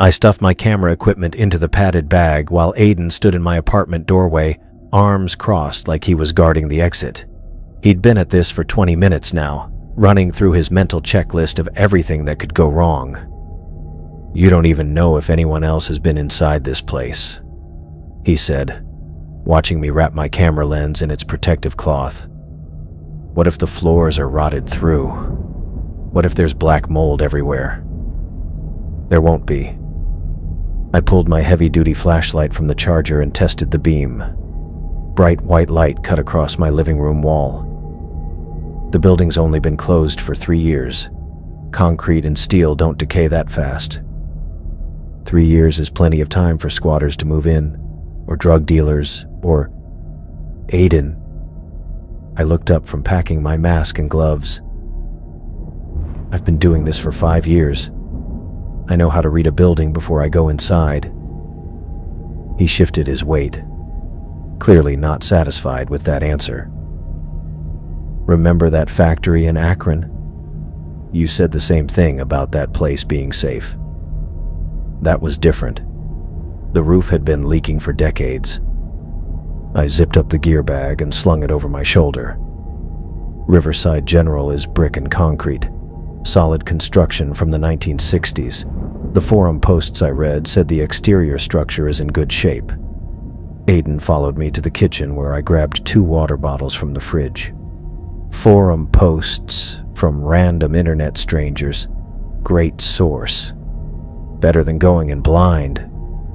I stuffed my camera equipment into the padded bag while Aiden stood in my apartment doorway, arms crossed like he was guarding the exit. He'd been at this for 20 minutes now, running through his mental checklist of everything that could go wrong. "You don't even know if anyone else has been inside this place," he said, watching me wrap my camera lens in its protective cloth. "What if the floors are rotted through? What if there's black mold everywhere?" "There won't be." I pulled my heavy-duty flashlight from the charger and tested the beam. Bright white light cut across my living room wall. The building's only been closed for 3 years. Concrete and steel don't decay that fast. 3 years is plenty of time for squatters to move in, or drug dealers, or... Aiden. I looked up from packing my mask and gloves. "I've been doing this for 5 years. I know how to read a building before I go inside." He shifted his weight, clearly not satisfied with that answer. "Remember that factory in Akron? You said the same thing about that place being safe. That was different. The roof had been leaking for decades." I zipped up the gear bag and slung it over my shoulder. Riverside General is brick and concrete, solid construction from the 1960s. The forum posts I read said the exterior structure is in good shape. Aiden followed me to the kitchen where I grabbed 2 water bottles from the fridge. Forum posts from random internet strangers. Great source. Better than going in blind.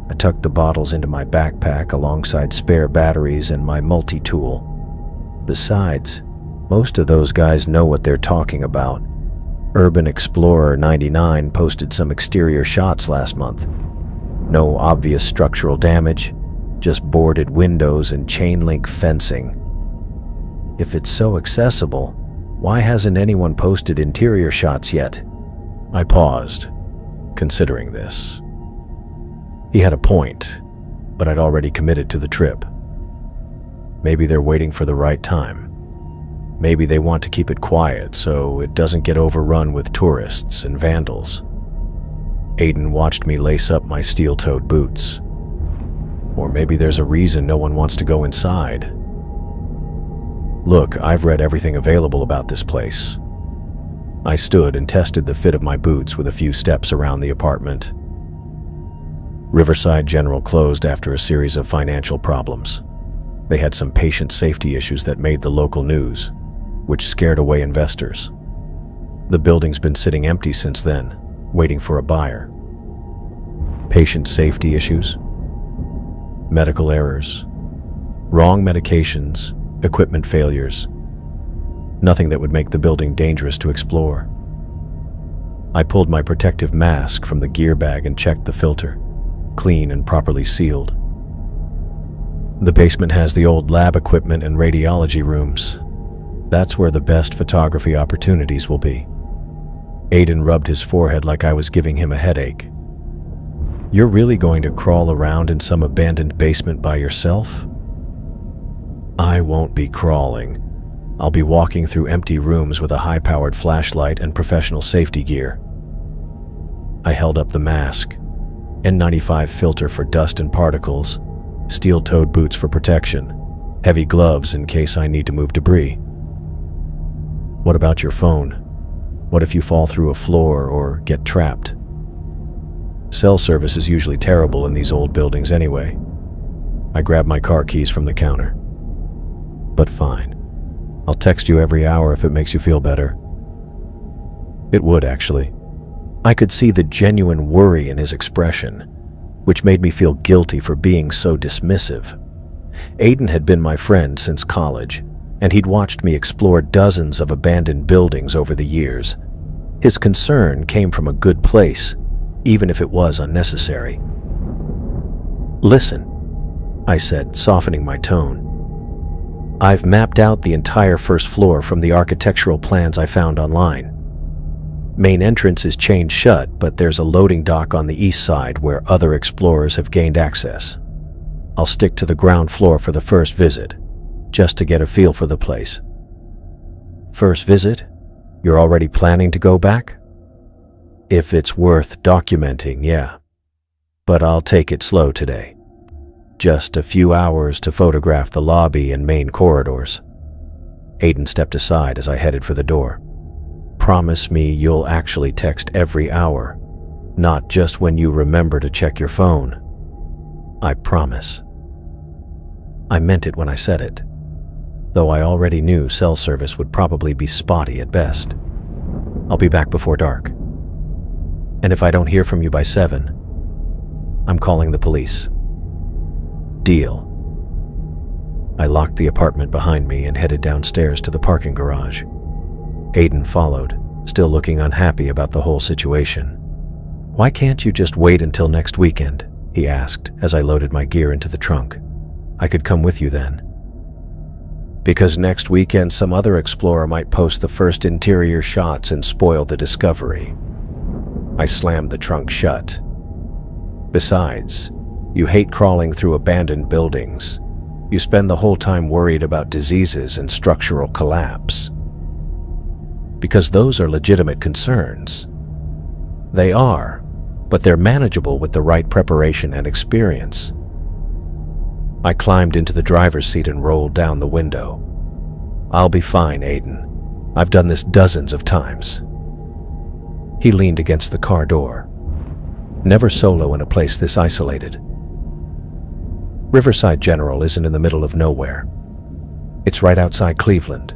I tucked the bottles into my backpack alongside spare batteries and my multi-tool. Besides, most of those guys know what they're talking about. Urban Explorer 99 posted some exterior shots last month. No obvious structural damage, just boarded windows and chain-link fencing. If it's so accessible, why hasn't anyone posted interior shots yet? I paused, considering this. He had a point, but I'd already committed to the trip. Maybe they're waiting for the right time. Maybe they want to keep it quiet so it doesn't get overrun with tourists and vandals. Aiden watched me lace up my steel-toed boots. Or maybe there's a reason no one wants to go inside. Look, I've read everything available about this place. I stood and tested the fit of my boots with a few steps around the apartment. Riverside General closed after a series of financial problems. They had some patient safety issues that made the local news, which scared away investors. The building's been sitting empty since then, waiting for a buyer. Patient safety issues, medical errors, wrong medications, equipment failures. Nothing that would make the building dangerous to explore. I pulled my protective mask from the gear bag and checked the filter, clean and properly sealed. The basement has the old lab equipment and radiology rooms. That's where the best photography opportunities will be. Aiden rubbed his forehead like I was giving him a headache. You're really going to crawl around in some abandoned basement by yourself? I won't be crawling. I'll be walking through empty rooms with a high-powered flashlight and professional safety gear. I held up the mask, N95 filter for dust and particles, steel-toed boots for protection, heavy gloves in case I need to move debris. What about your phone? What if you fall through a floor or get trapped? Cell service is usually terrible in these old buildings anyway. I grabbed my car keys from the counter. But fine. I'll text you every hour if it makes you feel better. It would, actually. I could see the genuine worry in his expression, which made me feel guilty for being so dismissive. Aiden had been my friend since college, and he'd watched me explore dozens of abandoned buildings over the years. His concern came from a good place, even if it was unnecessary. Listen, I said, softening my tone. I've mapped out the entire first floor from the architectural plans I found online. Main entrance is chained shut, but there's a loading dock on the east side where other explorers have gained access. I'll stick to the ground floor for the first visit, just to get a feel for the place. First visit? You're already planning to go back? If it's worth documenting, yeah. but I'll take it slow today. Just a few hours to photograph the lobby and main corridors. Aiden stepped aside as I headed for the door. Promise me you'll actually text every hour, not just when you remember to check your phone. I promise. I meant it when I said it, though I already knew cell service would probably be spotty at best. I'll be back before dark. And if I don't hear from you by 7, I'm calling the police. Deal. I locked the apartment behind me and headed downstairs to the parking garage. Aiden followed, still looking unhappy about the whole situation. "Why can't you just wait until next weekend?" he asked as I loaded my gear into the trunk. "I could come with you then." "Because next weekend some other explorer might post the first interior shots and spoil the discovery." I slammed the trunk shut. "Besides, you hate crawling through abandoned buildings. You spend the whole time worried about diseases and structural collapse." "Because those are legitimate concerns." "They are, but they're manageable with the right preparation and experience." I climbed into the driver's seat and rolled down the window. "I'll be fine, Aiden. I've done this dozens of times." He leaned against the car door. "Never solo in a place this isolated. Riverside General isn't in the middle of nowhere. It's right outside Cleveland,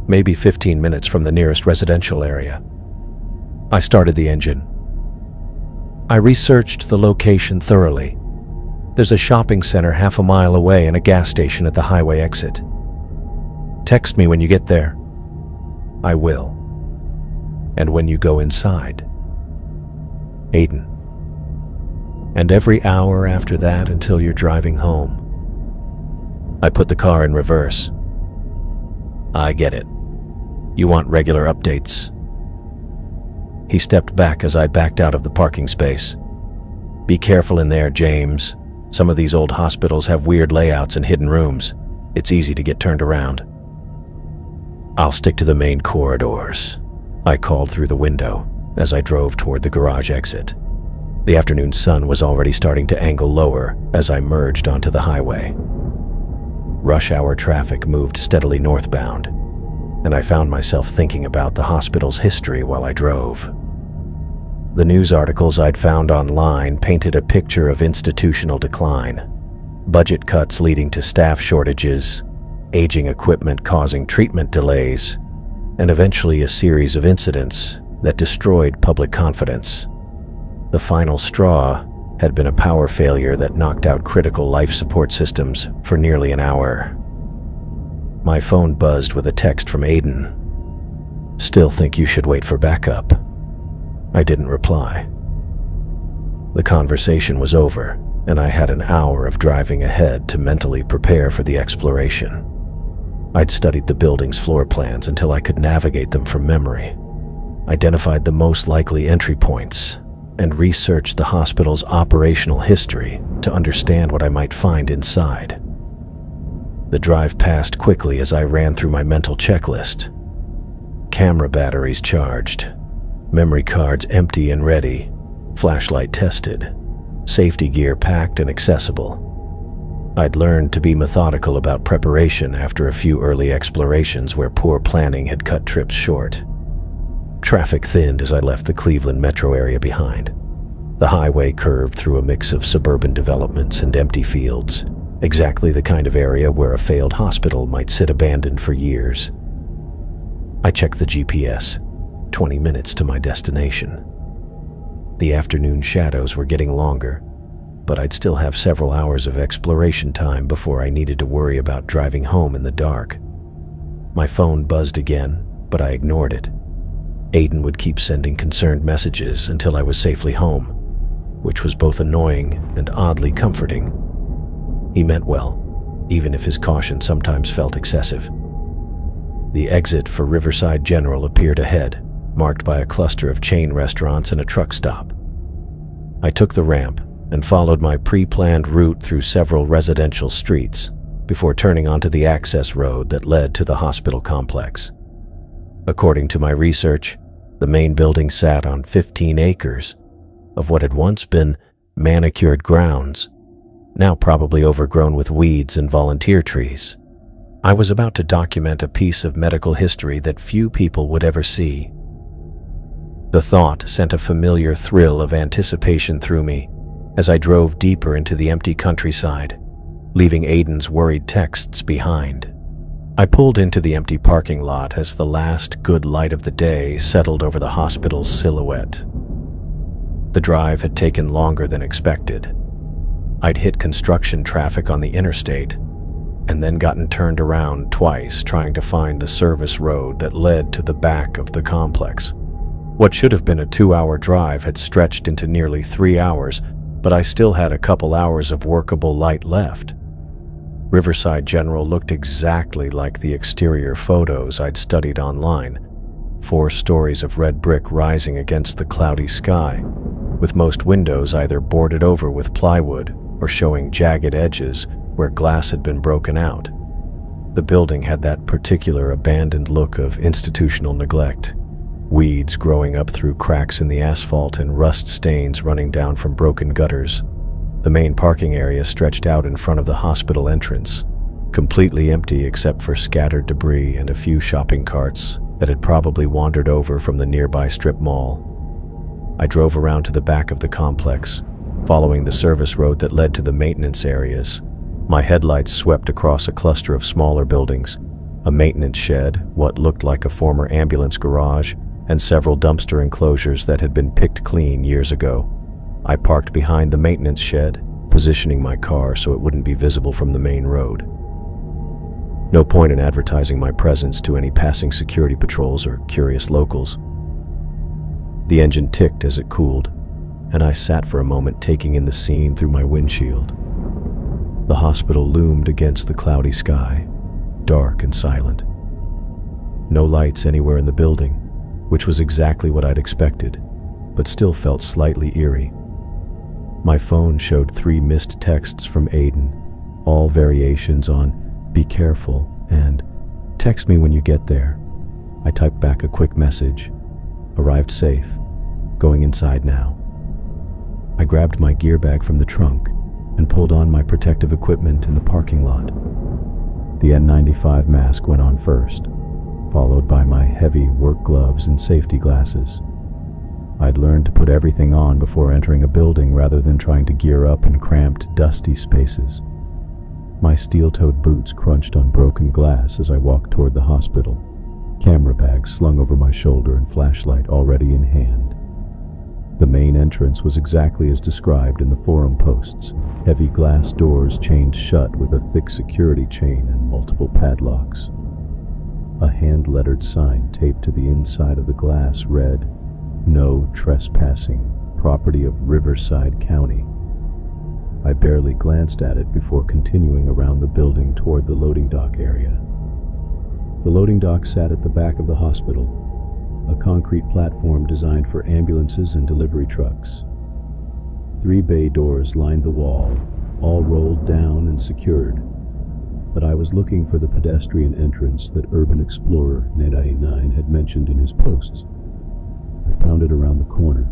maybe 15 minutes from the nearest residential area." I started the engine. I researched the location thoroughly. There's a shopping center half a mile away and a gas station at the highway exit. "Text me when you get there." "I will. And when you go inside." Aiden. "And every hour after that until you're driving home." I put the car in reverse. "I get it. You want regular updates." He stepped back as I backed out of the parking space. "Be careful in there, James. Some of these old hospitals have weird layouts and hidden rooms. It's easy to get turned around." "I'll stick to the main corridors," I called through the window as I drove toward the garage exit. The afternoon sun was already starting to angle lower as I merged onto the highway. Rush hour traffic moved steadily northbound, and I found myself thinking about the hospital's history while I drove. The news articles I'd found online painted a picture of institutional decline, budget cuts leading to staff shortages, aging equipment causing treatment delays, and eventually a series of incidents that destroyed public confidence. The final straw had been a power failure that knocked out critical life support systems for nearly an hour. My phone buzzed with a text from Aiden. "Still think you should wait for backup." I didn't reply. The conversation was over, and I had an hour of driving ahead to mentally prepare for the exploration. I'd studied the building's floor plans until I could navigate them from memory, identified the most likely entry points, and researched the hospital's operational history to understand what I might find inside. The drive passed quickly as I ran through my mental checklist. Camera batteries charged, memory cards empty and ready, flashlight tested, safety gear packed and accessible. I'd learned to be methodical about preparation after a few early explorations where poor planning had cut trips short. Traffic thinned as I left the Cleveland metro area behind. The highway curved through a mix of suburban developments and empty fields, exactly the kind of area where a failed hospital might sit abandoned for years. I checked the GPS, 20 minutes to my destination. The afternoon shadows were getting longer, but I'd still have several hours of exploration time before I needed to worry about driving home in the dark. My phone buzzed again, but I ignored it. Aiden would keep sending concerned messages until I was safely home, which was both annoying and oddly comforting. He meant well, even if his caution sometimes felt excessive. The exit for Riverside General appeared ahead, marked by a cluster of chain restaurants and a truck stop. I took the ramp and followed my pre-planned route through several residential streets before turning onto the access road that led to the hospital complex. According to my research, the main building sat on 15 acres of what had once been manicured grounds, now probably overgrown with weeds and volunteer trees. I was about to document a piece of medical history that few people would ever see. The thought sent a familiar thrill of anticipation through me as I drove deeper into the empty countryside, leaving Aiden's worried texts behind. I pulled into the empty parking lot as the last good light of the day settled over the hospital's silhouette. The drive had taken longer than expected. I'd hit construction traffic on the interstate and then gotten turned around twice trying to find the service road that led to the back of the complex. What should have been a 2-hour drive had stretched into nearly 3 hours, but I still had a couple hours of workable light left. Riverside General looked exactly like the exterior photos I'd studied online. 4 stories of red brick rising against the cloudy sky, with most windows either boarded over with plywood or showing jagged edges where glass had been broken out. The building had that particular abandoned look of institutional neglect. Weeds growing up through cracks in the asphalt and rust stains running down from broken gutters. The main parking area stretched out in front of the hospital entrance, completely empty except for scattered debris and a few shopping carts that had probably wandered over from the nearby strip mall. I drove around to the back of the complex, following the service road that led to the maintenance areas. My headlights swept across a cluster of smaller buildings, a maintenance shed, what looked like a former ambulance garage, and several dumpster enclosures that had been picked clean years ago. I parked behind the maintenance shed, positioning my car so it wouldn't be visible from the main road. No point in advertising my presence to any passing security patrols or curious locals. The engine ticked as it cooled, and I sat for a moment taking in the scene through my windshield. The hospital loomed against the cloudy sky, dark and silent. No lights anywhere in the building, which was exactly what I'd expected, but still felt slightly eerie. My phone showed 3 missed texts from Aiden, all variations on "be careful" and "text me when you get there." I typed back a quick message, "Arrived safe, going inside now." I grabbed my gear bag from the trunk and pulled on my protective equipment in the parking lot. The N95 mask went on first, followed by my heavy work gloves and safety glasses. I'd learned to put everything on before entering a building rather than trying to gear up in cramped, dusty spaces. My steel-toed boots crunched on broken glass as I walked toward the hospital, camera bag slung over my shoulder and flashlight already in hand. The main entrance was exactly as described in the forum posts, heavy glass doors chained shut with a thick security chain and multiple padlocks. A hand-lettered sign taped to the inside of the glass read, "No trespassing, property of Riverside County." I barely glanced at it before continuing around the building toward the loading dock area. The loading dock sat at the back of the hospital, a concrete platform designed for ambulances and delivery trucks. 3 bay doors lined the wall, all rolled down and secured, but I was looking for the pedestrian entrance that urban explorer Ned99 had mentioned in his posts. I found it around the corner,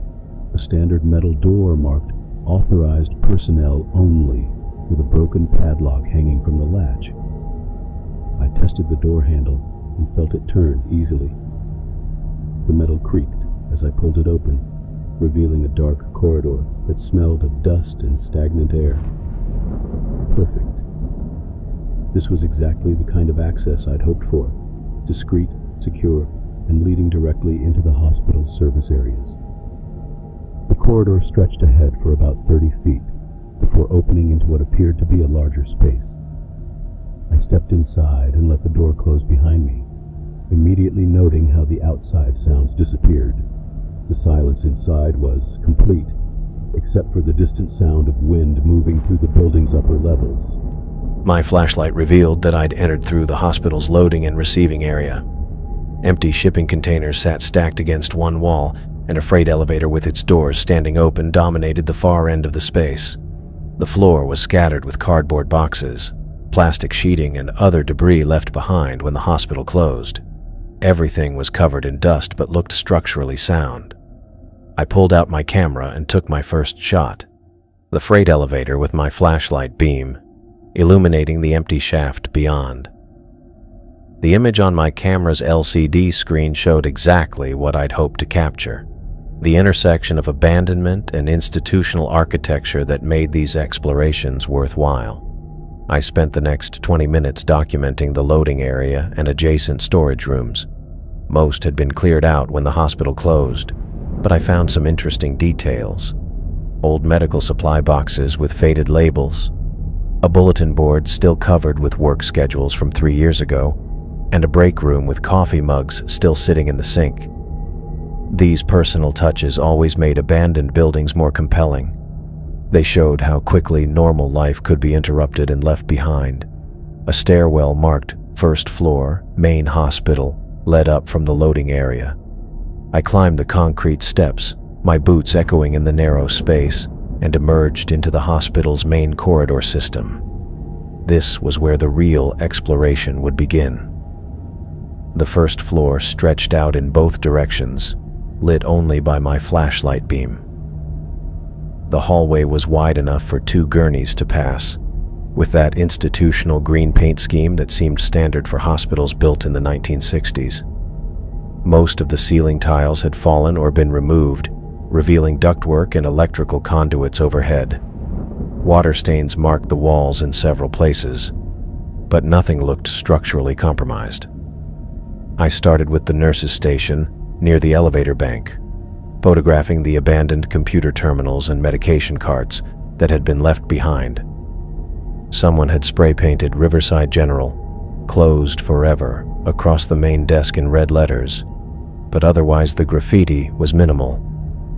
a standard metal door marked "Authorized Personnel Only," with a broken padlock hanging from the latch. I tested the door handle and felt it turn easily. The metal creaked as I pulled it open, revealing a dark corridor that smelled of dust and stagnant air. Perfect. This was exactly the kind of access I'd hoped for, discreet, secure, and leading directly into the hospital's service areas. The corridor stretched ahead for about 30 feet before opening into what appeared to be a larger space. I stepped inside and let the door close behind me, immediately noting how the outside sounds disappeared. The silence inside was complete, except for the distant sound of wind moving through the building's upper levels. My flashlight revealed that I'd entered through the hospital's loading and receiving area. Empty shipping containers sat stacked against one wall, and a freight elevator with its doors standing open dominated the far end of the space. The floor was scattered with cardboard boxes, plastic sheeting, and other debris left behind when the hospital closed. Everything was covered in dust but looked structurally sound. I pulled out my camera and took my first shot. the freight elevator with my flashlight beam, illuminating the empty shaft beyond. The image on my camera's LCD screen showed exactly what I'd hoped to capture: the intersection of abandonment and institutional architecture that made these explorations worthwhile. I spent the next 20 minutes documenting the loading area and adjacent storage rooms. Most had been cleared out when the hospital closed, but I found some interesting details. Old medical supply boxes with faded labels, a bulletin board still covered with work schedules from 3 years ago, and a break room with coffee mugs still sitting in the sink. These personal touches always made abandoned buildings more compelling. They showed how quickly normal life could be interrupted and left behind. A stairwell marked first floor, main hospital, led up from the loading area. I climbed the concrete steps, my boots echoing in the narrow space, and emerged into the hospital's main corridor system. This was where the real exploration would begin. The first floor stretched out in both directions, lit only by my flashlight beam. The hallway was wide enough for 2 gurneys to pass, with that institutional green paint scheme that seemed standard for hospitals built in the 1960s. Most of the ceiling tiles had fallen or been removed, revealing ductwork and electrical conduits overhead. Water stains marked the walls in several places, but nothing looked structurally compromised. I started with the nurses' station near the elevator bank, photographing the abandoned computer terminals and medication carts that had been left behind. Someone had spray-painted Riverside General, closed forever, across the main desk in red letters, but otherwise the graffiti was minimal.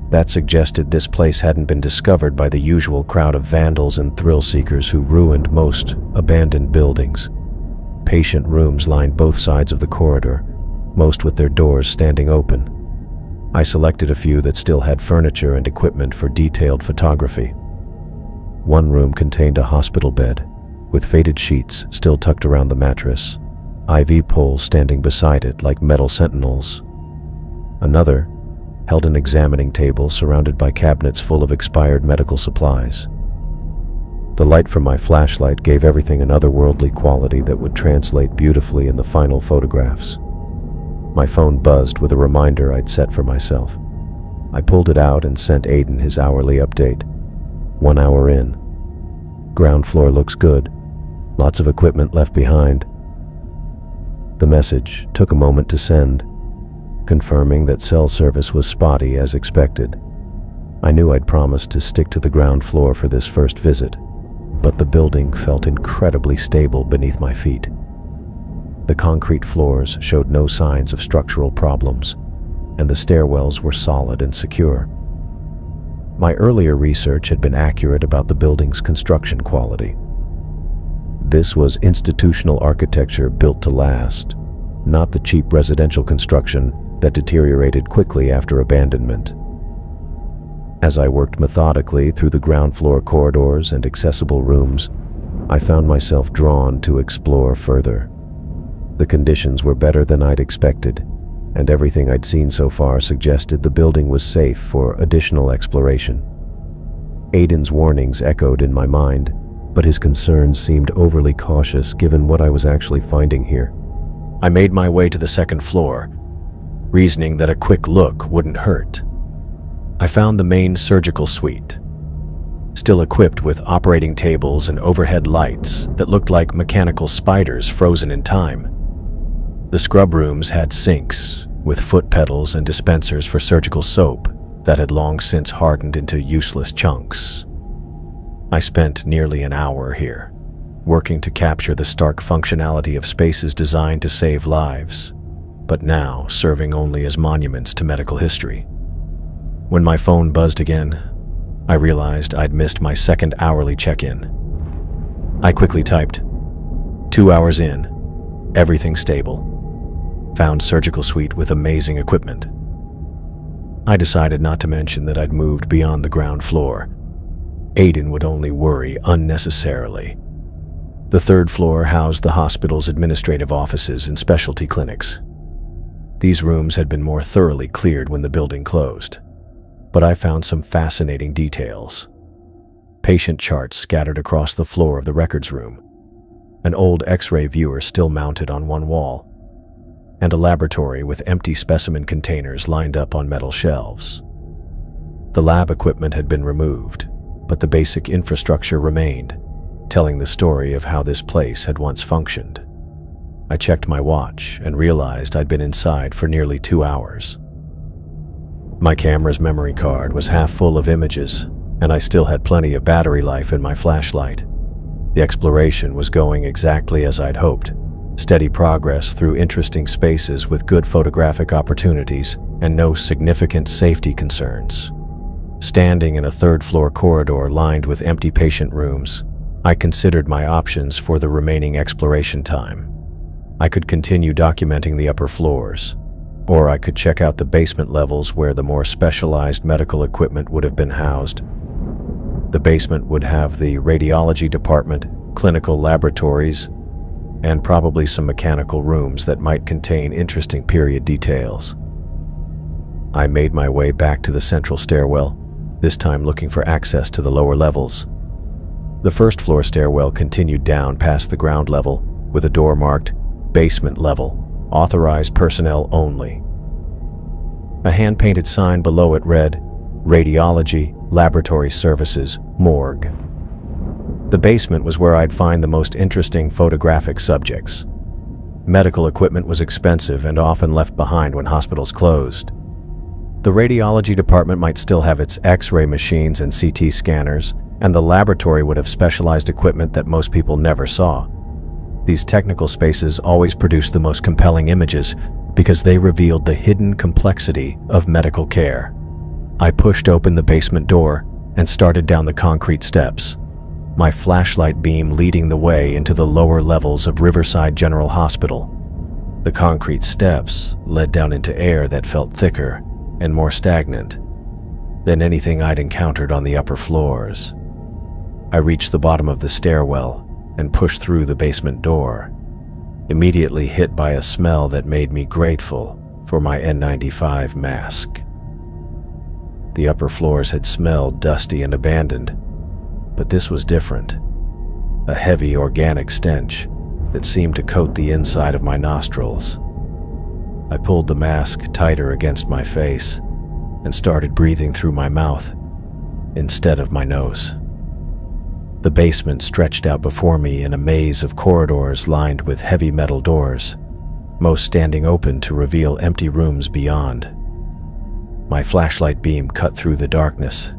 That suggested this place hadn't been discovered by the usual crowd of vandals and thrill-seekers who ruined most abandoned buildings. Patient rooms lined both sides of the corridor, most with their doors standing open. I selected a few that still had furniture and equipment for detailed photography. One room contained a hospital bed, with faded sheets still tucked around the mattress, IV poles standing beside it like metal sentinels. Another held an examining table surrounded by cabinets full of expired medical supplies. The light from my flashlight gave everything an otherworldly quality that would translate beautifully in the final photographs. My phone buzzed with a reminder I'd set for myself. I pulled it out and sent Aiden his hourly update. 1 hour in. Ground floor looks good. Lots of equipment left behind. The message took a moment to send, confirming that cell service was spotty as expected. I knew I'd promised to stick to the ground floor for this first visit, but the building felt incredibly stable beneath my feet. The concrete floors showed no signs of structural problems, and the stairwells were solid and secure. My earlier research had been accurate about the building's construction quality. This was institutional architecture built to last, not the cheap residential construction that deteriorated quickly after abandonment. As I worked methodically through the ground floor corridors and accessible rooms, I found myself drawn to explore further. The conditions were better than I'd expected, and everything I'd seen so far suggested the building was safe for additional exploration. Aiden's warnings echoed in my mind, but his concerns seemed overly cautious given what I was actually finding here. I made my way to the second floor, reasoning that a quick look wouldn't hurt. I found the main surgical suite, still equipped with operating tables and overhead lights that looked like mechanical spiders frozen in time. The scrub rooms had sinks with foot pedals and dispensers for surgical soap that had long since hardened into useless chunks. I spent nearly an hour here, working to capture the stark functionality of spaces designed to save lives, but now serving only as monuments to medical history. When my phone buzzed again, I realized I'd missed my second hourly check-in. I quickly typed, 2 hours in, everything stable. Found surgical suite with amazing equipment. I decided not to mention that I'd moved beyond the ground floor. Aiden would only worry unnecessarily. The third floor housed the hospital's administrative offices and specialty clinics. These rooms had been more thoroughly cleared when the building closed, but I found some fascinating details. patient charts scattered across the floor of the records room, an old X-ray viewer still mounted on one wall, and a laboratory with empty specimen containers lined up on metal shelves. The lab equipment had been removed, but the basic infrastructure remained, telling the story of how this place had once functioned. I checked my watch and realized I'd been inside for nearly 2 hours. My camera's memory card was half full of images, and I still had plenty of battery life in my flashlight. The exploration was going exactly as I'd hoped. Steady progress through interesting spaces with good photographic opportunities and no significant safety concerns. Standing in a third-floor corridor lined with empty patient rooms, I considered my options for the remaining exploration time. I could continue documenting the upper floors, or I could check out the basement levels where the more specialized medical equipment would have been housed. The basement would have the radiology department, clinical laboratories, and probably some mechanical rooms that might contain interesting period details. I made my way back to the central stairwell, this time looking for access to the lower levels. The first floor stairwell continued down past the ground level, with a door marked "Basement Level, Authorized Personnel Only." A hand-painted sign below it read, "Radiology, Laboratory Services, Morgue." The basement was where I'd find the most interesting photographic subjects. Medical equipment was expensive and often left behind when hospitals closed. The radiology department might still have its X-ray machines and CT scanners, and the laboratory would have specialized equipment that most people never saw. These technical spaces always produced the most compelling images because they revealed the hidden complexity of medical care. I pushed open the basement door and started down the concrete steps, my flashlight beam leading the way into the lower levels of Riverside General Hospital. The concrete steps led down into air that felt thicker and more stagnant than anything I'd encountered on the upper floors. I reached the bottom of the stairwell and pushed through the basement door, immediately hit by a smell that made me grateful for my N95 mask. The upper floors had smelled dusty and abandoned, but this was different. A heavy organic stench that seemed to coat the inside of my nostrils. I pulled the mask tighter against my face and started breathing through my mouth instead of my nose. The basement stretched out before me in a maze of corridors lined with heavy metal doors, most standing open to reveal empty rooms beyond. My flashlight beam cut through the darkness,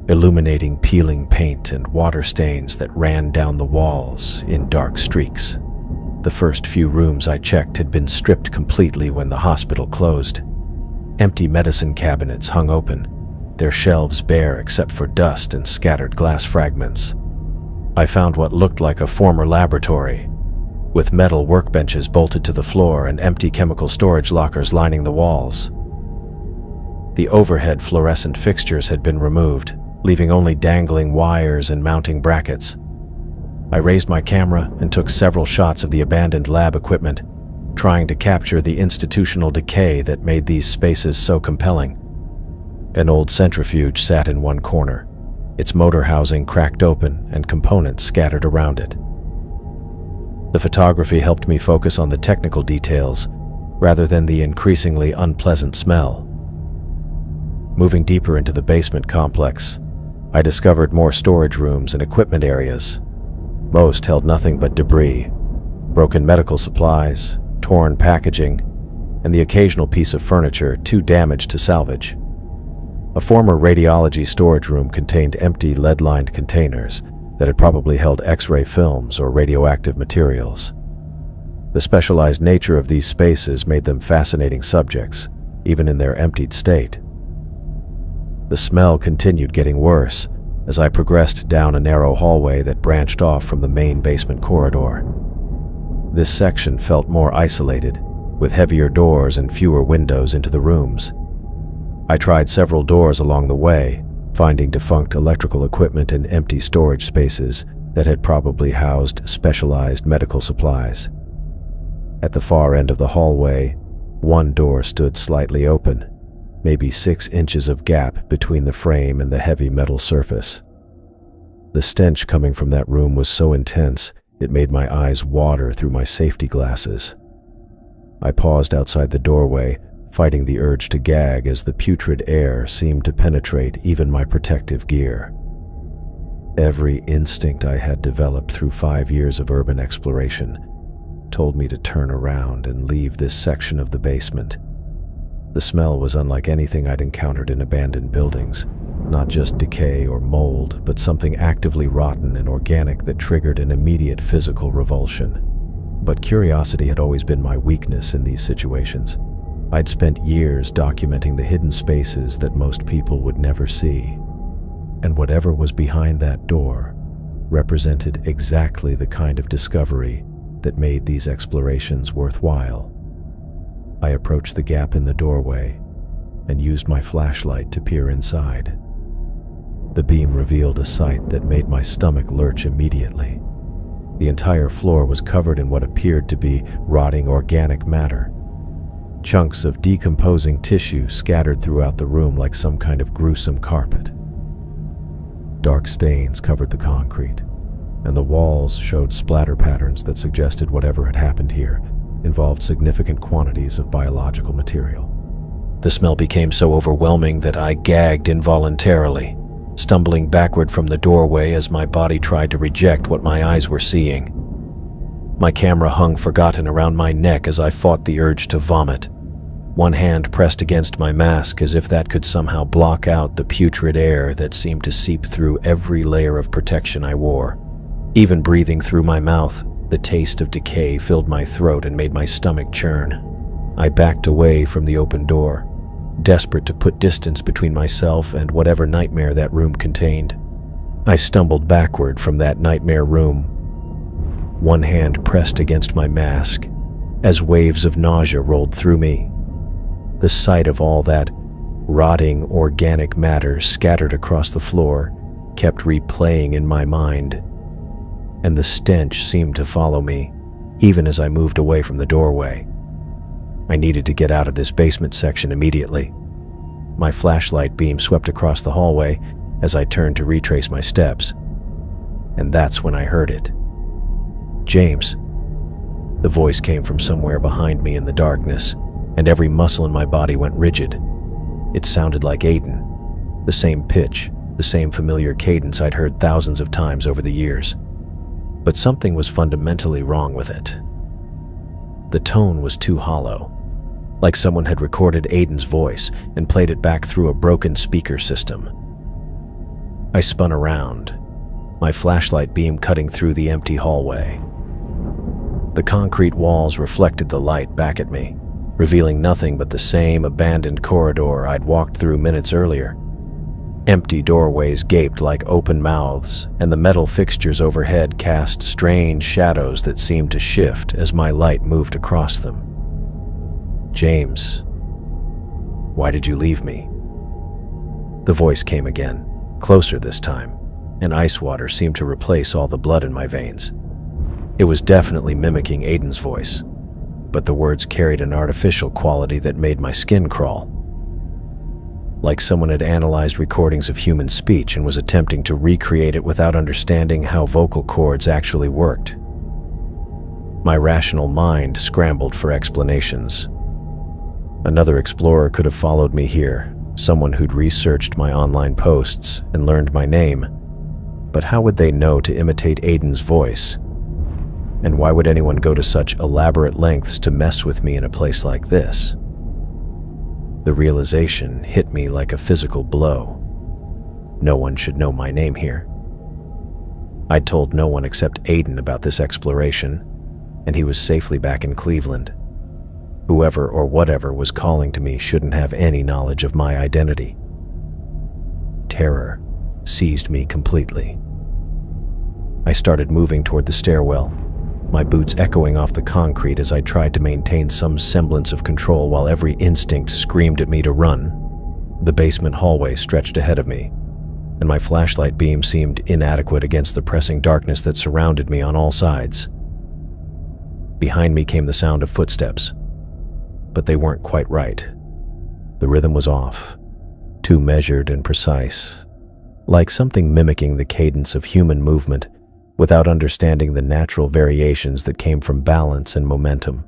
illuminating peeling paint and water stains that ran down the walls in dark streaks. The first few rooms I checked had been stripped completely when the hospital closed. Empty medicine cabinets hung open, their shelves bare except for dust and scattered glass fragments. I found what looked like a former laboratory, with metal workbenches bolted to the floor and empty chemical storage lockers lining the walls. The overhead fluorescent fixtures had been removed, leaving only dangling wires and mounting brackets. I raised my camera and took several shots of the abandoned lab equipment, trying to capture the institutional decay that made these spaces so compelling. An old centrifuge sat in one corner, its motor housing cracked open and components scattered around it. The photography helped me focus on the technical details rather than the increasingly unpleasant smell. Moving deeper into the basement complex, I discovered more storage rooms and equipment areas. Most held nothing but debris, broken medical supplies, torn packaging, and the occasional piece of furniture too damaged to salvage. A former radiology storage room contained empty lead-lined containers that had probably held X-ray films or radioactive materials. The specialized nature of these spaces made them fascinating subjects, even in their emptied state. The smell continued getting worse as I progressed down a narrow hallway that branched off from the main basement corridor. This section felt more isolated, with heavier doors and fewer windows into the rooms. I tried several doors along the way, finding defunct electrical equipment and empty storage spaces that had probably housed specialized medical supplies. At the far end of the hallway, one door stood slightly open, maybe 6 inches of gap between the frame and the heavy metal surface. The stench coming from that room was so intense, it made my eyes water through my safety glasses. I paused outside the doorway, fighting the urge to gag as the putrid air seemed to penetrate even my protective gear. Every instinct I had developed through 5 years of urban exploration told me to turn around and leave this section of the basement. The smell was unlike anything I'd encountered in abandoned buildings, not just decay or mold, but something actively rotten and organic that triggered an immediate physical revulsion. But curiosity had always been my weakness in these situations. I'd spent years documenting the hidden spaces that most people would never see. And whatever was behind that door represented exactly the kind of discovery that made these explorations worthwhile. I approached the gap in the doorway and used my flashlight to peer inside. The beam revealed a sight that made my stomach lurch immediately. The entire floor was covered in what appeared to be rotting organic matter. Chunks of decomposing tissue scattered throughout the room like some kind of gruesome carpet. Dark stains covered the concrete, and the walls showed splatter patterns that suggested whatever had happened here involved significant quantities of biological material. The smell became so overwhelming that I gagged involuntarily, stumbling backward from the doorway as my body tried to reject what my eyes were seeing. My camera hung forgotten around my neck as I fought the urge to vomit. One hand pressed against my mask as if that could somehow block out the putrid air that seemed to seep through every layer of protection I wore. Even breathing through my mouth, the taste of decay filled my throat and made my stomach churn. I backed away from the open door, desperate to put distance between myself and whatever nightmare that room contained. I stumbled backward from that nightmare room, one hand pressed against my mask, as waves of nausea rolled through me. The sight of all that rotting organic matter scattered across the floor kept replaying in my mind, and the stench seemed to follow me, even as I moved away from the doorway. I needed to get out of this basement section immediately. My flashlight beam swept across the hallway as I turned to retrace my steps, and that's when I heard it. "James." The voice came from somewhere behind me in the darkness, and every muscle in my body went rigid. It sounded like Aiden, the same pitch, the same familiar cadence I'd heard thousands of times over the years. But something was fundamentally wrong with it. The tone was too hollow, like someone had recorded Aiden's voice and played it back through a broken speaker system. I spun around, my flashlight beam cutting through the empty hallway. The concrete walls reflected the light back at me, revealing nothing but the same abandoned corridor I'd walked through minutes earlier. Empty doorways gaped like open mouths, and the metal fixtures overhead cast strange shadows that seemed to shift as my light moved across them. "James, why did you leave me?" The voice came again, closer this time, and ice water seemed to replace all the blood in my veins. It was definitely mimicking Aiden's voice, but the words carried an artificial quality that made my skin crawl. Like someone had analyzed recordings of human speech and was attempting to recreate it without understanding how vocal cords actually worked. My rational mind scrambled for explanations. Another explorer could have followed me here, someone who'd researched my online posts and learned my name. But how would they know to imitate Aiden's voice? And why would anyone go to such elaborate lengths to mess with me in a place like this? The realization hit me like a physical blow. No one should know my name here. I'd told no one except Aiden about this exploration, and he was safely back in Cleveland. Whoever or whatever was calling to me shouldn't have any knowledge of my identity. Terror seized me completely. I started moving toward the stairwell, my boots echoing off the concrete as I tried to maintain some semblance of control while every instinct screamed at me to run. The basement hallway stretched ahead of me, and my flashlight beam seemed inadequate against the pressing darkness that surrounded me on all sides. Behind me came the sound of footsteps, but they weren't quite right. The rhythm was off, too measured and precise, like something mimicking the cadence of human movement without understanding the natural variations that came from balance and momentum.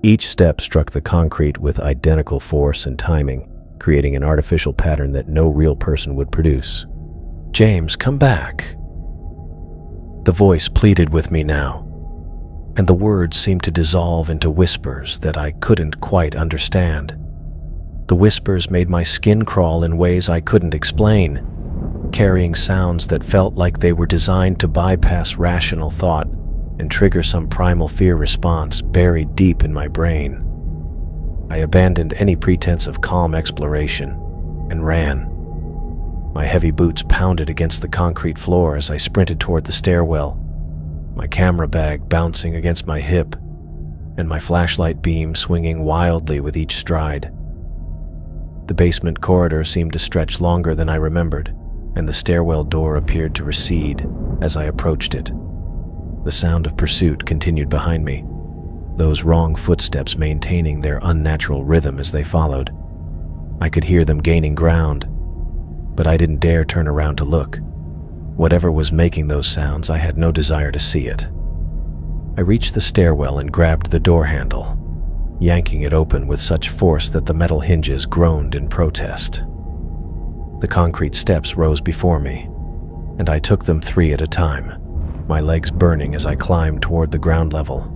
Each step struck the concrete with identical force and timing, creating an artificial pattern that no real person would produce. "James, come back." The voice pleaded with me now, and the words seemed to dissolve into whispers that I couldn't quite understand. The whispers made my skin crawl in ways I couldn't explain, carrying sounds that felt like they were designed to bypass rational thought and trigger some primal fear response buried deep in my brain. I abandoned any pretense of calm exploration and ran. My heavy boots pounded against the concrete floor as I sprinted toward the stairwell, my camera bag bouncing against my hip and my flashlight beam swinging wildly with each stride. The basement corridor seemed to stretch longer than I remembered, and the stairwell door appeared to recede as I approached it. The sound of pursuit continued behind me, those wrong footsteps maintaining their unnatural rhythm as they followed. I could hear them gaining ground, but I didn't dare turn around to look. Whatever was making those sounds, I had no desire to see it. I reached the stairwell and grabbed the door handle, yanking it open with such force that the metal hinges groaned in protest. The concrete steps rose before me, and I took them 3 at a time, my legs burning as I climbed toward the ground level.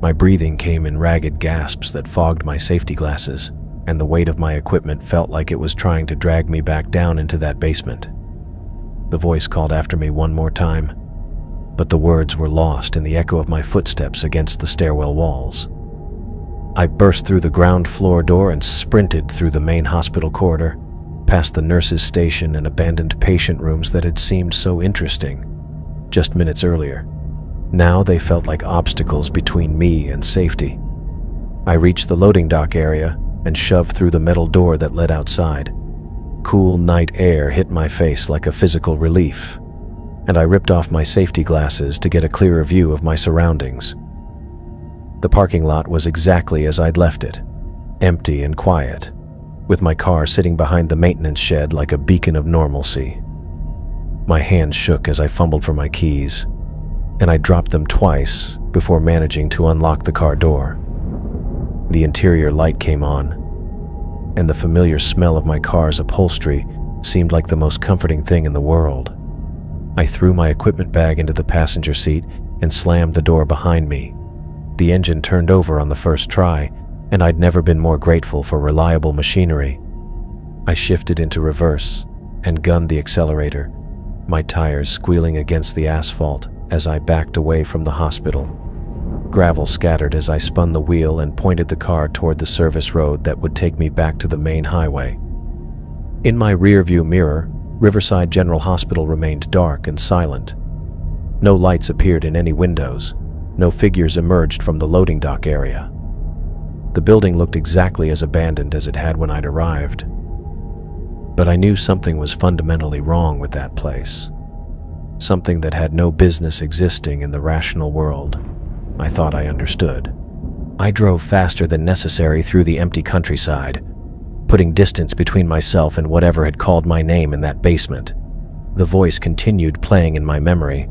My breathing came in ragged gasps that fogged my safety glasses, and the weight of my equipment felt like it was trying to drag me back down into that basement. The voice called after me one more time, but the words were lost in the echo of my footsteps against the stairwell walls. I burst through the ground floor door and sprinted through the main hospital corridor, past the nurses' station and abandoned patient rooms that had seemed so interesting just minutes earlier. Now they felt like obstacles between me and safety. I reached the loading dock area and shoved through the metal door that led outside. Cool night air hit my face like a physical relief, and I ripped off my safety glasses to get a clearer view of my surroundings. The parking lot was exactly as I'd left it, empty and quiet, with my car sitting behind the maintenance shed like a beacon of normalcy. My hands shook as I fumbled for my keys, and I dropped them twice before managing to unlock the car door. The interior light came on, and the familiar smell of my car's upholstery seemed like the most comforting thing in the world. I threw my equipment bag into the passenger seat and slammed the door behind me. The engine turned over on the first try, and I'd never been more grateful for reliable machinery. I shifted into reverse and gunned the accelerator, my tires squealing against the asphalt as I backed away from the hospital. Gravel scattered as I spun the wheel and pointed the car toward the service road that would take me back to the main highway. In my rearview mirror, Riverside General Hospital remained dark and silent. No lights appeared in any windows. No figures emerged from the loading dock area. The building looked exactly as abandoned as it had when I'd arrived. But I knew something was fundamentally wrong with that place. Something that had no business existing in the rational world. I thought I understood. I drove faster than necessary through the empty countryside, putting distance between myself and whatever had called my name in that basement. The voice continued playing in my memory.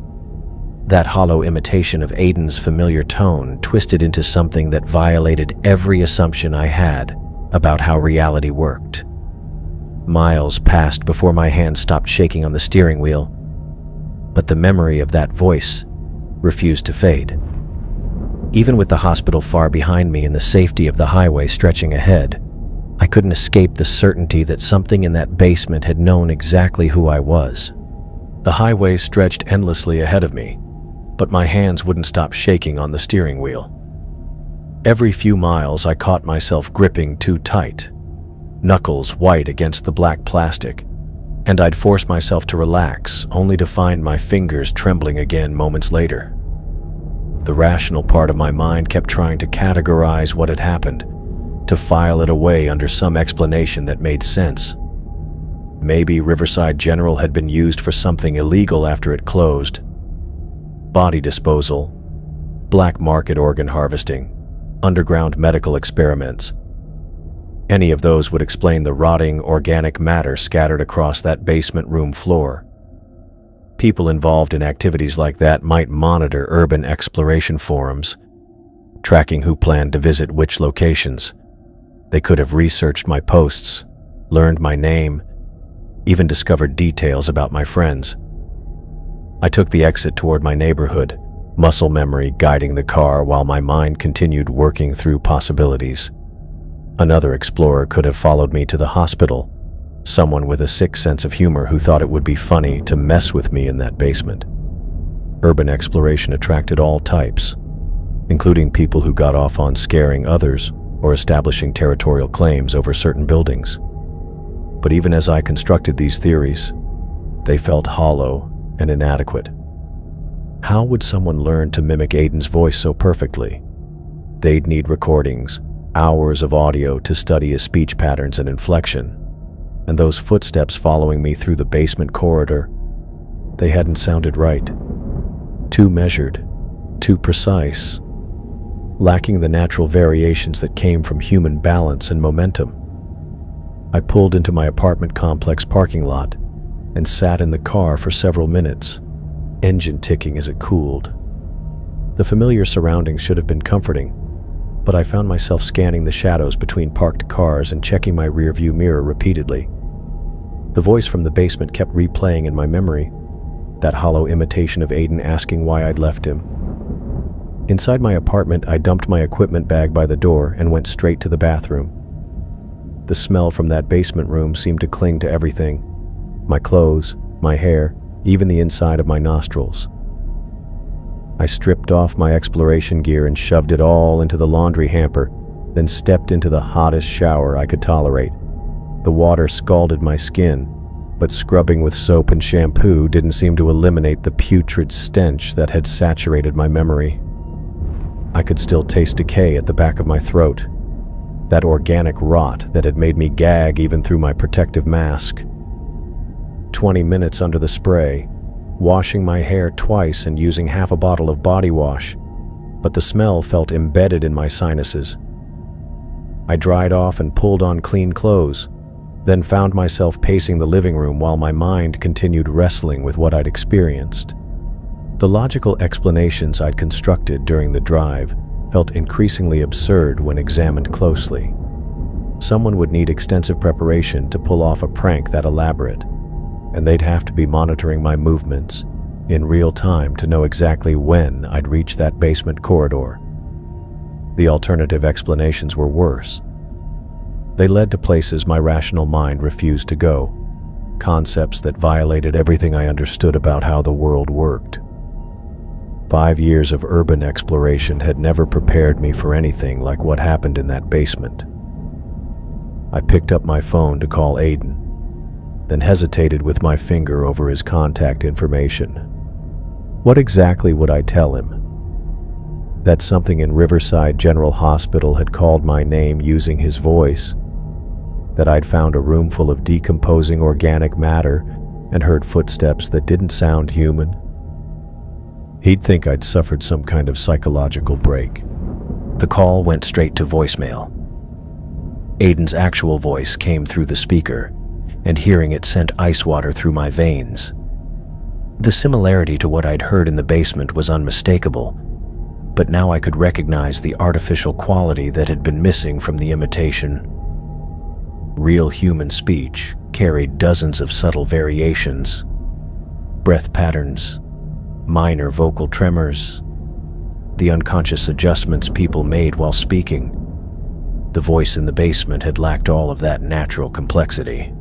That hollow imitation of Aiden's familiar tone twisted into something that violated every assumption I had about how reality worked. Miles passed before my hand stopped shaking on the steering wheel, but the memory of that voice refused to fade. Even with the hospital far behind me and the safety of the highway stretching ahead, I couldn't escape the certainty that something in that basement had known exactly who I was. The highway stretched endlessly ahead of me, but my hands wouldn't stop shaking on the steering wheel. Every few miles I caught myself gripping too tight, knuckles white against the black plastic, and I'd force myself to relax, only to find my fingers trembling again moments later. The rational part of my mind kept trying to categorize what had happened, to file it away under some explanation that made sense. Maybe Riverside General had been used for something illegal after it closed. Body disposal, black market organ harvesting, underground medical experiments. Any of those would explain the rotting organic matter scattered across that basement room floor. People involved in activities like that might monitor urban exploration forums, tracking who planned to visit which locations. They could have researched my posts, learned my name, even discovered details about my friends. I took the exit toward my neighborhood, muscle memory guiding the car while my mind continued working through possibilities. Another explorer could have followed me to the hospital, someone with a sick sense of humor who thought it would be funny to mess with me in that basement. Urban exploration attracted all types, including people who got off on scaring others or establishing territorial claims over certain buildings. But even as I constructed these theories, they felt hollow and inadequate. How would someone learn to mimic Aiden's voice so perfectly? They'd need recordings, hours of audio to study his speech patterns and inflection. And those footsteps following me through the basement corridor, they hadn't sounded right. Too measured, too precise, lacking the natural variations that came from human balance and momentum. I pulled into my apartment complex parking lot and sat in the car for several minutes, engine ticking as it cooled. The familiar surroundings should have been comforting, but I found myself scanning the shadows between parked cars and checking my rearview mirror repeatedly. The voice from the basement kept replaying in my memory, that hollow imitation of Aiden asking why I'd left him. Inside my apartment, I dumped my equipment bag by the door and went straight to the bathroom. The smell from that basement room seemed to cling to everything: my clothes, my hair, even the inside of my nostrils. I stripped off my exploration gear and shoved it all into the laundry hamper, then stepped into the hottest shower I could tolerate. The water scalded my skin, but scrubbing with soap and shampoo didn't seem to eliminate the putrid stench that had saturated my memory. I could still taste decay at the back of my throat, that organic rot that had made me gag even through my protective mask. 20 minutes under the spray, washing my hair twice and using half a bottle of body wash, but the smell felt embedded in my sinuses. I dried off and pulled on clean clothes, then found myself pacing the living room while my mind continued wrestling with what I'd experienced. The logical explanations I'd constructed during the drive felt increasingly absurd when examined closely. Someone would need extensive preparation to pull off a prank that elaborate, and they'd have to be monitoring my movements in real time to know exactly when I'd reach that basement corridor. The alternative explanations were worse. They led to places my rational mind refused to go, concepts that violated everything I understood about how the world worked. 5 years of urban exploration had never prepared me for anything like what happened in that basement. I picked up my phone to call Aiden, then hesitated with my finger over his contact information. What exactly would I tell him? That something in Riverside General Hospital had called my name using his voice? That I'd found a room full of decomposing organic matter and heard footsteps that didn't sound human? He'd think I'd suffered some kind of psychological break. The call went straight to voicemail. Aiden's actual voice came through the speaker, and hearing it sent ice water through my veins. The similarity to what I'd heard in the basement was unmistakable, but now I could recognize the artificial quality that had been missing from the imitation. Real human speech carried dozens of subtle variations, breath patterns, minor vocal tremors, the unconscious adjustments people made while speaking. The voice in the basement had lacked all of that natural complexity.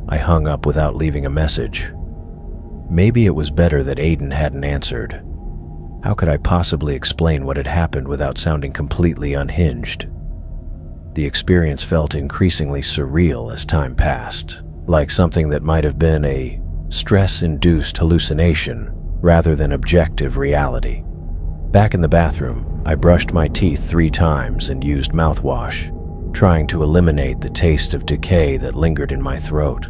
I hung up without leaving a message. Maybe it was better that Aiden hadn't answered. How could I possibly explain what had happened without sounding completely unhinged? The experience felt increasingly surreal as time passed, like something that might have been a stress-induced hallucination rather than objective reality. Back in the bathroom, I brushed my teeth 3 times and used mouthwash, trying to eliminate the taste of decay that lingered in my throat.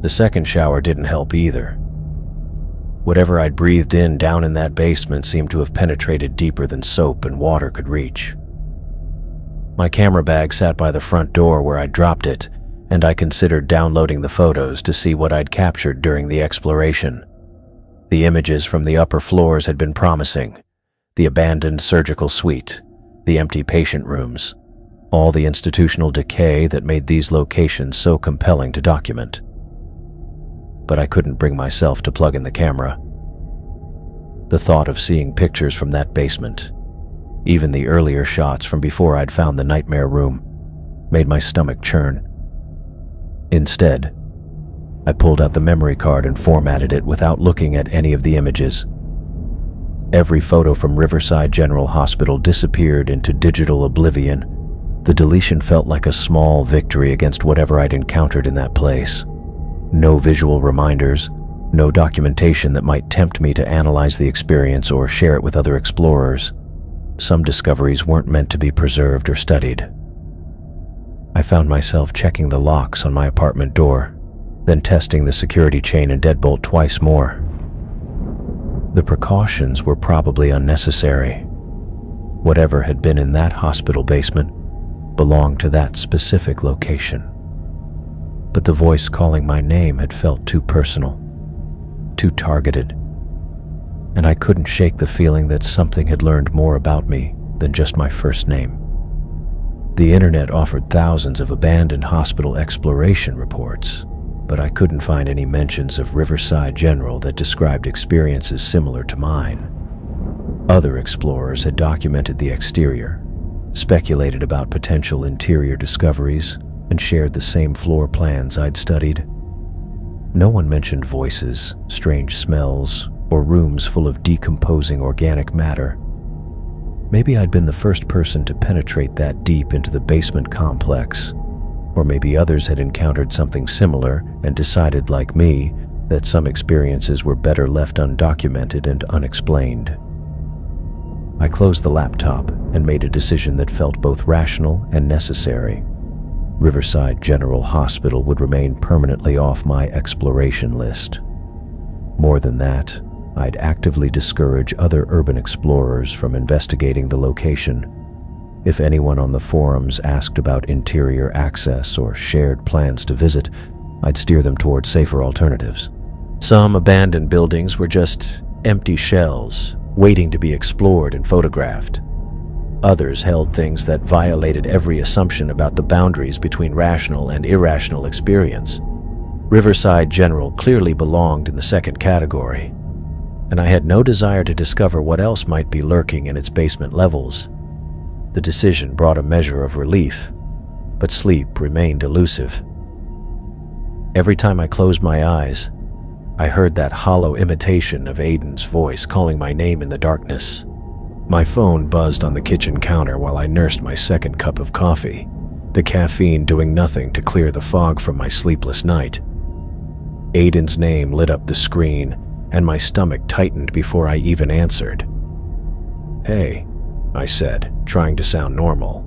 The second shower didn't help either. Whatever I'd breathed in down in that basement seemed to have penetrated deeper than soap and water could reach. My camera bag sat by the front door where I'd dropped it, and I considered downloading the photos to see what I'd captured during the exploration. The images from the upper floors had been promising. The abandoned surgical suite, the empty patient rooms, all the institutional decay that made these locations so compelling to document. But I couldn't bring myself to plug in the camera. The thought of seeing pictures from that basement, even the earlier shots from before I'd found the nightmare room, made my stomach churn. Instead, I pulled out the memory card and formatted it without looking at any of the images. Every photo from Riverside General Hospital disappeared into digital oblivion. The deletion felt like a small victory against whatever I'd encountered in that place. No visual reminders, no documentation that might tempt me to analyze the experience or share it with other explorers. Some discoveries weren't meant to be preserved or studied. I found myself checking the locks on my apartment door, then testing the security chain and deadbolt twice more. The precautions were probably unnecessary. Whatever had been in that hospital basement belonged to that specific location. But the voice calling my name had felt too personal, too targeted, and I couldn't shake the feeling that something had learned more about me than just my first name. The internet offered thousands of abandoned hospital exploration reports, but I couldn't find any mentions of Riverside General that described experiences similar to mine. Other explorers had documented the exterior, speculated about potential interior discoveries, and shared the same floor plans I'd studied. No one mentioned voices, strange smells, or rooms full of decomposing organic matter. Maybe I'd been the first person to penetrate that deep into the basement complex, or maybe others had encountered something similar and decided, like me, that some experiences were better left undocumented and unexplained. I closed the laptop and made a decision that felt both rational and necessary. Riverside General Hospital would remain permanently off my exploration list. More than that, I'd actively discourage other urban explorers from investigating the location. If anyone on the forums asked about interior access or shared plans to visit, I'd steer them towards safer alternatives. Some abandoned buildings were just empty shells, waiting to be explored and photographed. Others held things that violated every assumption about the boundaries between rational and irrational experience. Riverside General clearly belonged in the second category, and I had no desire to discover what else might be lurking in its basement levels. The decision brought a measure of relief, but sleep remained elusive. Every time I closed my eyes, I heard that hollow imitation of Aiden's voice calling my name in the darkness. My phone buzzed on the kitchen counter while I nursed my second cup of coffee, the caffeine doing nothing to clear the fog from my sleepless night. Aiden's name lit up the screen, and my stomach tightened before I even answered. "Hey," I said, trying to sound normal.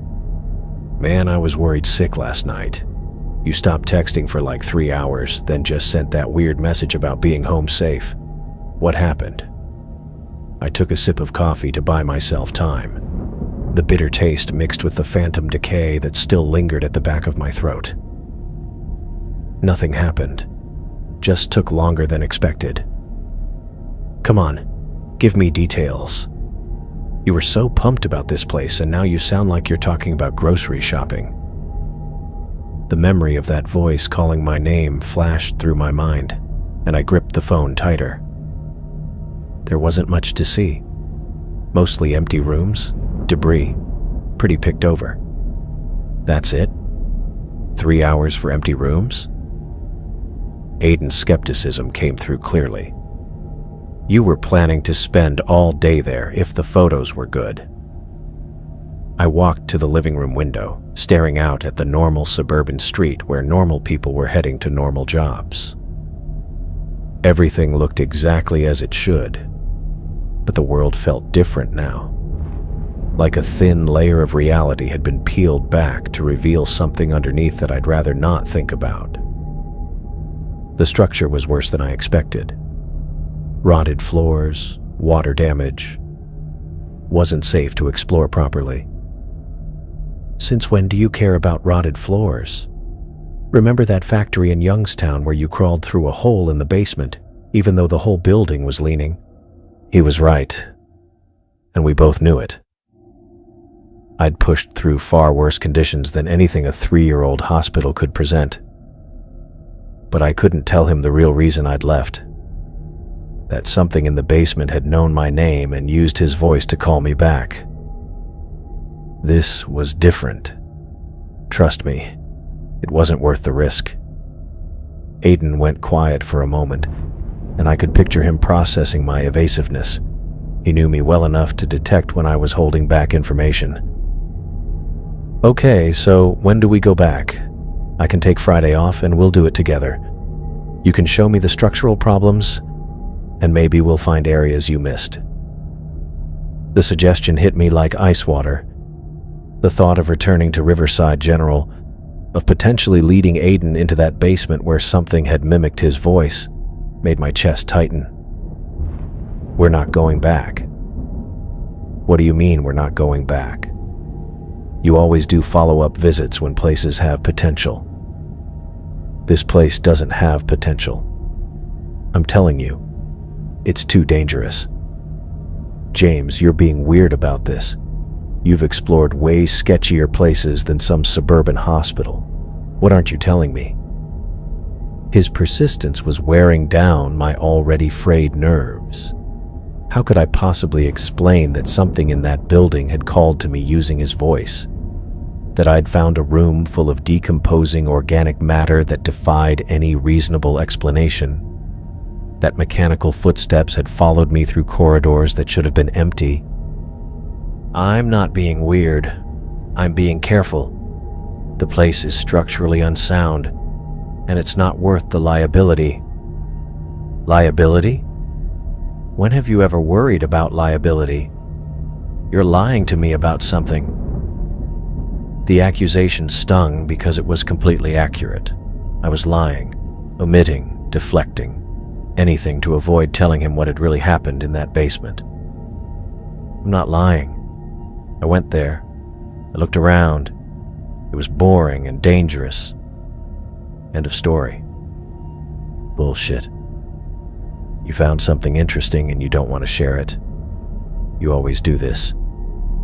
"Man, I was worried sick last night. You stopped texting for like 3 hours, then just sent that weird message about being home safe. What happened?" I took a sip of coffee to buy myself time. The bitter taste mixed with the phantom decay that still lingered at the back of my throat. Nothing happened. Just took longer than expected. "Come on, give me details. You were so pumped about this place, and now you sound like you're talking about grocery shopping." The memory of that voice calling my name flashed through my mind, and I gripped the phone tighter. There wasn't much to see. Mostly empty rooms, debris, pretty picked over. That's it? 3 hours for empty rooms? Aiden's skepticism came through clearly. "You were planning to spend all day there if the photos were good." I walked to the living room window, staring out at the normal suburban street where normal people were heading to normal jobs. Everything looked exactly as it should, but the world felt different now. Like a thin layer of reality had been peeled back to reveal something underneath that I'd rather not think about. The structure was worse than I expected. Rotted floors, water damage. Wasn't safe to explore properly. Since when do you care about rotted floors? Remember that factory in Youngstown where you crawled through a hole in the basement, even though the whole building was leaning? He was right, and we both knew it. I'd pushed through far worse conditions than anything a 3-year-old hospital could present. But I couldn't tell him the real reason I'd left. That something in the basement had known my name and used his voice to call me back. This was different. Trust me, it wasn't worth the risk. Aiden went quiet for a moment, and I could picture him processing my evasiveness. He knew me well enough to detect when I was holding back information. Okay, so when do we go back? I can take Friday off and we'll do it together. You can show me the structural problems, and maybe we'll find areas you missed. The suggestion hit me like ice water. The thought of returning to Riverside General, of potentially leading Aiden into that basement where something had mimicked his voice, made my chest tighten. We're not going back. What do you mean we're not going back? You always do follow-up visits when places have potential. This place doesn't have potential. I'm telling you, it's too dangerous. James, you're being weird about this. You've explored way sketchier places than some suburban hospital. What aren't you telling me? His persistence was wearing down my already frayed nerves. How could I possibly explain that something in that building had called to me using his voice? That I'd found a room full of decomposing organic matter that defied any reasonable explanation? That mechanical footsteps had followed me through corridors that should have been empty? I'm not being weird. I'm being careful. The place is structurally unsound, and it's not worth the liability. Liability? When have you ever worried about liability? You're lying to me about something. The accusation stung because it was completely accurate. I was lying, omitting, deflecting, anything to avoid telling him what had really happened in that basement. I'm not lying. I went there. I looked around. It was boring and dangerous. End of story. Bullshit. You found something interesting and you don't want to share it. You always do this.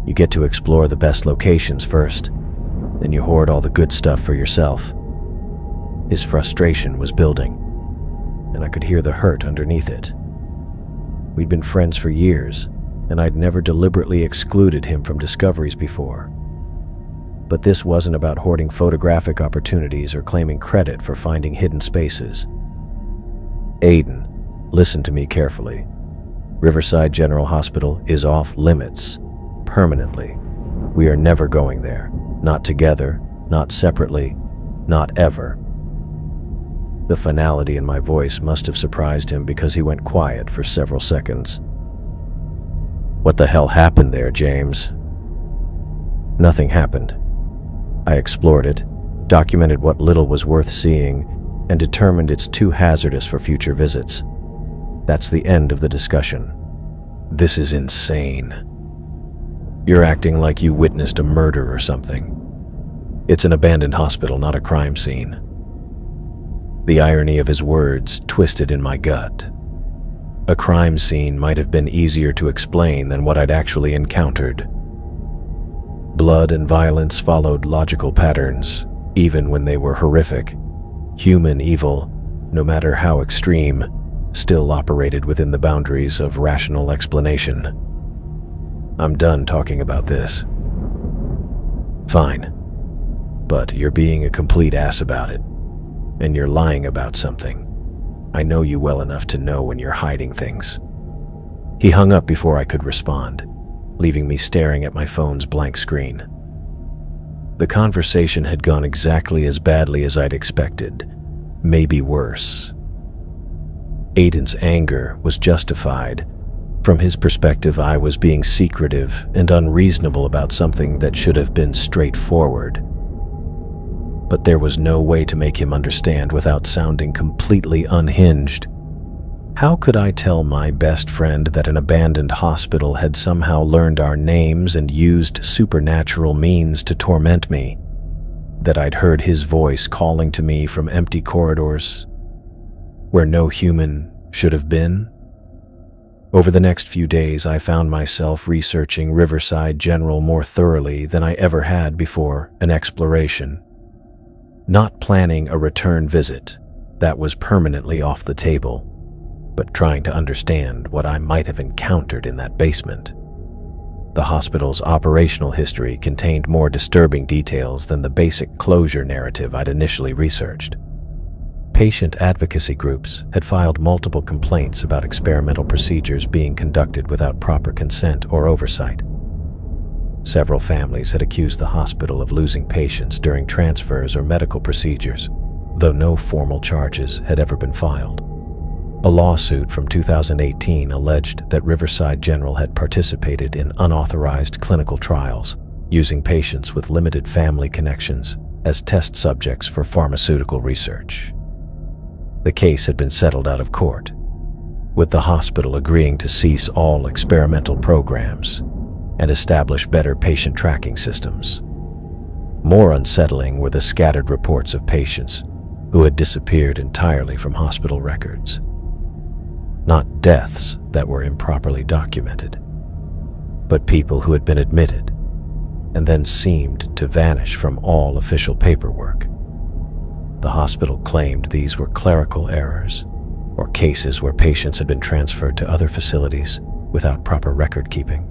You get to explore the best locations first, then you hoard all the good stuff for yourself. His frustration was building, and I could hear the hurt underneath it. We'd been friends for years, and I'd never deliberately excluded him from discoveries before. But this wasn't about hoarding photographic opportunities or claiming credit for finding hidden spaces. Aiden, listen to me carefully. Riverside General Hospital is off limits, permanently. We are never going there. Not together, not separately, not ever. The finality in my voice must have surprised him because he went quiet for several seconds. What the hell happened there, James? Nothing happened. I explored it, documented what little was worth seeing, and determined it's too hazardous for future visits. That's the end of the discussion. This is insane. You're acting like you witnessed a murder or something. It's an abandoned hospital, not a crime scene. The irony of his words twisted in my gut. A crime scene might have been easier to explain than what I'd actually encountered. Blood and violence followed logical patterns, even when they were horrific. Human evil, no matter how extreme, still operated within the boundaries of rational explanation. I'm done talking about this. Fine. But you're being a complete ass about it. And you're lying about something. I know you well enough to know when you're hiding things. He hung up before I could respond, leaving me staring at my phone's blank screen. The conversation had gone exactly as badly as I'd expected, maybe worse. Aiden's anger was justified. From his perspective, I was being secretive and unreasonable about something that should have been straightforward. But there was no way to make him understand without sounding completely unhinged. How could I tell my best friend that an abandoned hospital had somehow learned our names and used supernatural means to torment me? That I'd heard his voice calling to me from empty corridors where no human should have been? Over the next few days, I found myself researching Riverside General more thoroughly than I ever had before an exploration. Not planning a return visit, that was permanently off the table, but trying to understand what I might have encountered in that basement. The hospital's operational history contained more disturbing details than the basic closure narrative I'd initially researched. Patient advocacy groups had filed multiple complaints about experimental procedures being conducted without proper consent or oversight. Several families had accused the hospital of losing patients during transfers or medical procedures, though no formal charges had ever been filed. A lawsuit from 2018 alleged that Riverside General had participated in unauthorized clinical trials, using patients with limited family connections as test subjects for pharmaceutical research. The case had been settled out of court, with the hospital agreeing to cease all experimental programs and establish better patient tracking systems. More unsettling were the scattered reports of patients who had disappeared entirely from hospital records. Not deaths that were improperly documented, but people who had been admitted and then seemed to vanish from all official paperwork. The hospital claimed these were clerical errors or cases where patients had been transferred to other facilities without proper record keeping.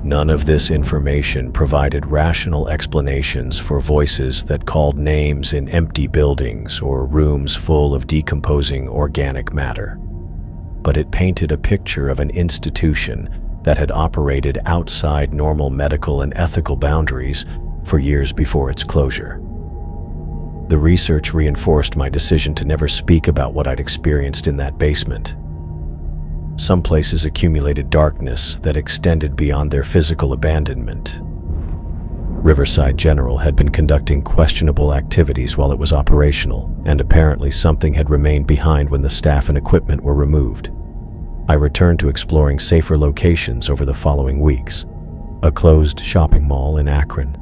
None of this information provided rational explanations for voices that called names in empty buildings or rooms full of decomposing organic matter. But it painted a picture of an institution that had operated outside normal medical and ethical boundaries for years before its closure. The research reinforced my decision to never speak about what I'd experienced in that basement. Some places accumulated darkness that extended beyond their physical abandonment. Riverside General had been conducting questionable activities while it was operational, and apparently something had remained behind when the staff and equipment were removed. I returned to exploring safer locations over the following weeks. A closed shopping mall in Akron,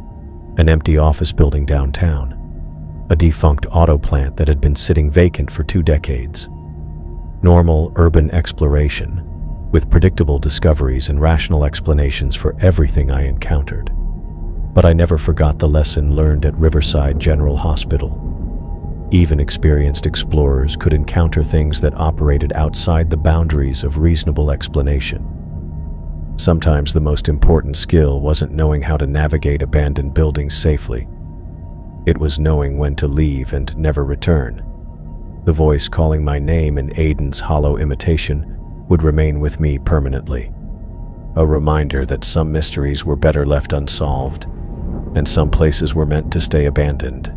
an empty office building downtown, a defunct auto plant that had been sitting vacant for 2 decades. Normal urban exploration, with predictable discoveries and rational explanations for everything I encountered. But I never forgot the lesson learned at Riverside General Hospital. Even experienced explorers could encounter things that operated outside the boundaries of reasonable explanation. Sometimes the most important skill wasn't knowing how to navigate abandoned buildings safely. It was knowing when to leave and never return. The voice calling my name in Aiden's hollow imitation would remain with me permanently. A reminder that some mysteries were better left unsolved, and some places were meant to stay abandoned.